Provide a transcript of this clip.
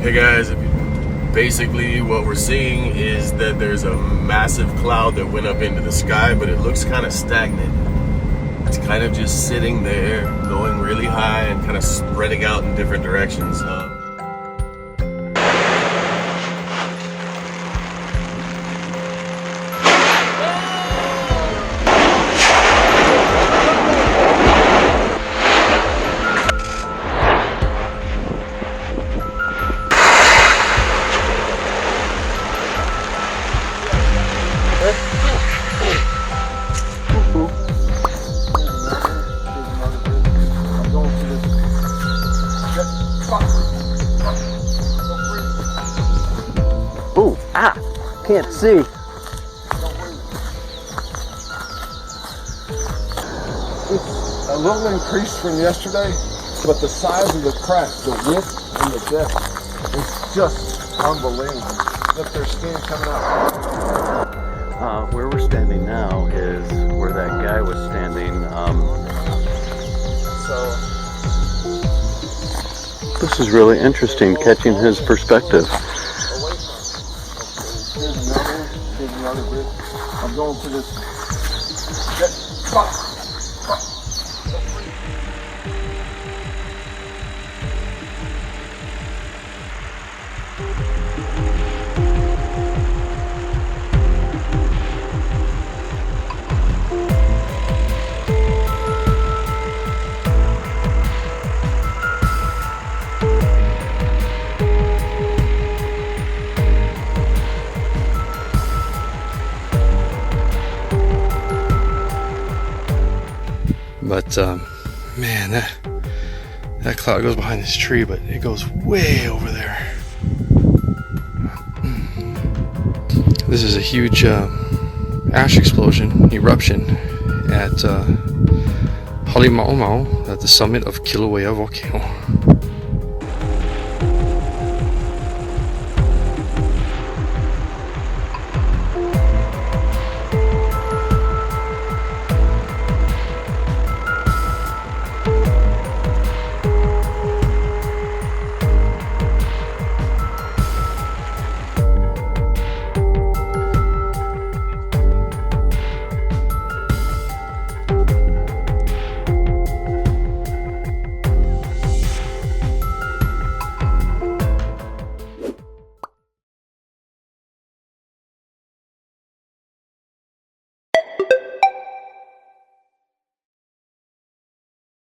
Hey guys, basically what we're seeing is that there's a massive cloud that went up into the sky, but it looks kind of stagnant. It's kind of just sitting there, going really high and kind of spreading out in different directions. Ooh, can't see. It's a little increased from yesterday, but the size of the crack, the width and the depth is just unbelievable. Look, there's skin coming out. Where we're standing now is where that guy was standing. This is really interesting, catching his perspective. Here's another bit. I'm going to this. But man, that cloud goes behind this tree, but it goes way over there. This is a huge ash explosion, eruption at Halemaumau at the summit of Kilauea volcano.